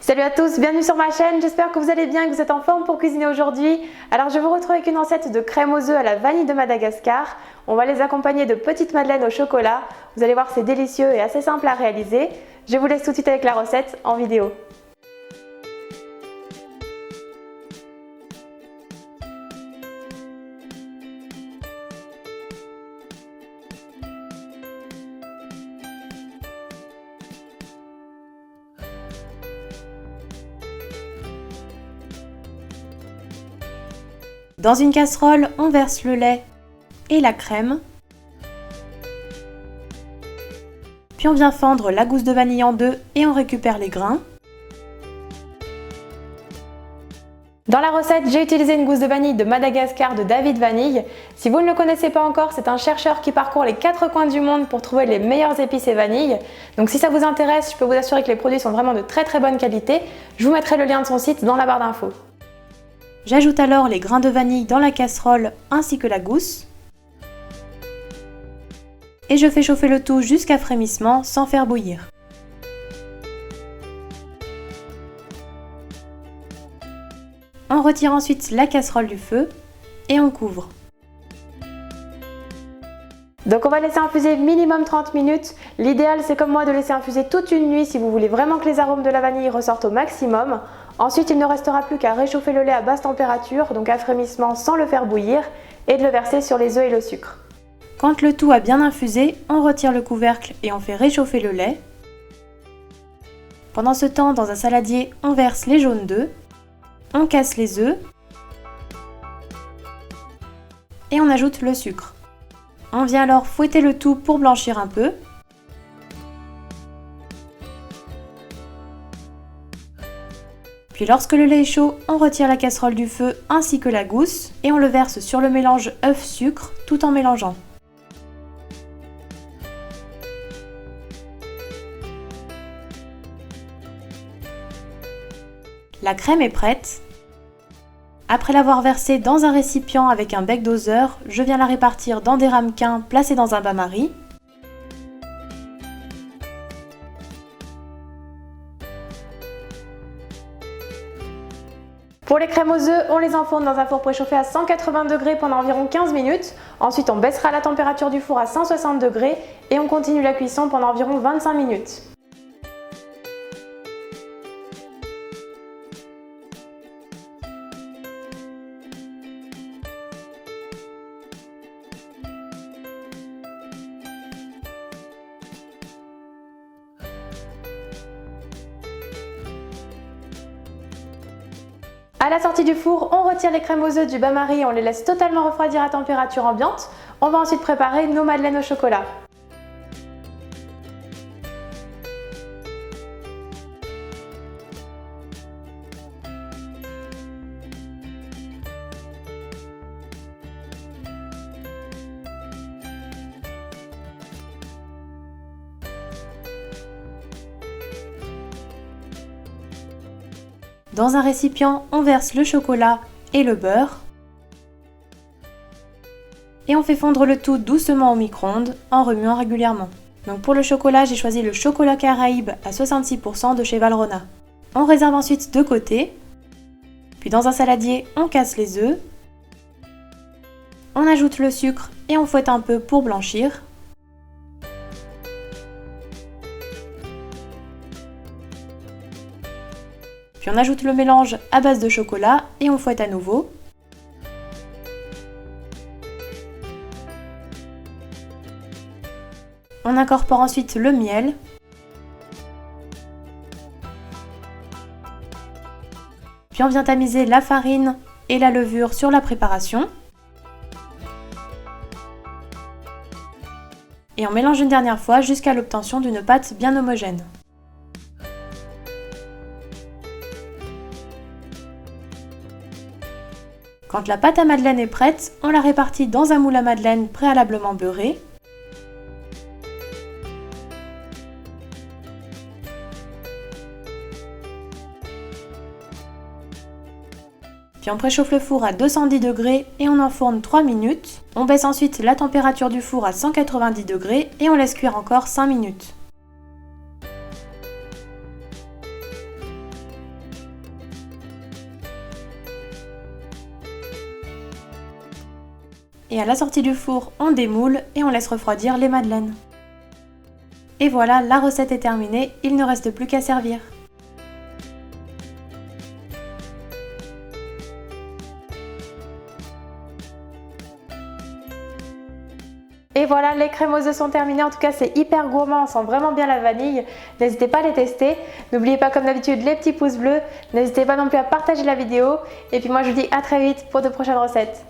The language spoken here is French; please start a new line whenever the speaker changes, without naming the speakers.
Salut à tous, bienvenue sur ma chaîne, j'espère que vous allez bien et que vous êtes en forme pour cuisiner aujourd'hui. Alors je vous retrouve avec une recette de crème aux œufs à la vanille de Madagascar. On va les accompagner de petites madeleines au chocolat. Vous allez voir, c'est délicieux et assez simple à réaliser. Je vous laisse tout de suite avec la recette en vidéo. Dans une casserole, on verse le lait et la crème. Puis on vient fendre la gousse de vanille en deux et on récupère les grains. Dans la recette, j'ai utilisé une gousse de vanille de Madagascar de David Vanille. Si vous ne le connaissez pas encore, c'est un chercheur qui parcourt les 4 coins du monde pour trouver les meilleures épices et vanilles. Donc si ça vous intéresse, je peux vous assurer que les produits sont vraiment de très bonne qualité. Je vous mettrai le lien de son site dans la barre d'infos. J'ajoute alors les grains de vanille dans la casserole ainsi que la gousse. Et je fais chauffer le tout jusqu'à frémissement sans faire bouillir. On retire ensuite la casserole du feu et on couvre. Donc on va laisser infuser minimum 30 minutes. L'idéal c'est comme moi de laisser infuser toute une nuit si vous voulez vraiment que les arômes de la vanille ressortent au maximum. Ensuite il ne restera plus qu'à réchauffer le lait à basse température, donc à frémissement sans le faire bouillir, et de le verser sur les œufs et le sucre. Quand le tout a bien infusé, on retire le couvercle et on fait réchauffer le lait. Pendant ce temps, dans un saladier, on verse les jaunes d'œufs, on casse les œufs et on ajoute le sucre. On vient alors fouetter le tout pour blanchir un peu. Puis lorsque le lait est chaud, on retire la casserole du feu ainsi que la gousse et on le verse sur le mélange œuf-sucre tout en mélangeant. La crème est prête. Après l'avoir versée dans un récipient avec un bec doseur, je viens la répartir dans des ramequins placés dans un bain-marie. Pour les crèmes aux œufs, on les enfourne dans un four préchauffé à 180 degrés pendant environ 15 minutes. Ensuite, on baissera la température du four à 160 degrés et on continue la cuisson pendant environ 25 minutes. À la sortie du four, on retire les crèmes aux œufs du bain-marie et on les laisse totalement refroidir à température ambiante. On va ensuite préparer nos madeleines au chocolat. Dans un récipient, on verse le chocolat et le beurre. Et on fait fondre le tout doucement au micro-ondes en remuant régulièrement. Donc pour le chocolat, j'ai choisi le chocolat Caraïbe à 66% de chez Valrhona. On réserve ensuite de côté. Puis dans un saladier, on casse les œufs. On ajoute le sucre et on fouette un peu pour blanchir. Puis on ajoute le mélange à base de chocolat et on fouette à nouveau. On incorpore ensuite le miel. Puis on vient tamiser la farine et la levure sur la préparation. Et on mélange une dernière fois jusqu'à l'obtention d'une pâte bien homogène. Quand la pâte à madeleine est prête, on la répartit dans un moule à madeleine préalablement beurré. Puis on préchauffe le four à 210 degrés et on enfourne 3 minutes. On baisse ensuite la température du four à 190 degrés et on laisse cuire encore 5 minutes. Et à la sortie du four, on démoule et on laisse refroidir les madeleines. Et voilà, la recette est terminée, il ne reste plus qu'à servir. Et voilà, les crèmes aux œufs sont terminées. En tout cas, c'est hyper gourmand, on sent vraiment bien la vanille. N'hésitez pas à les tester. N'oubliez pas, comme d'habitude, les petits pouces bleus. N'hésitez pas non plus à partager la vidéo. Et puis moi, je vous dis à très vite pour de prochaines recettes.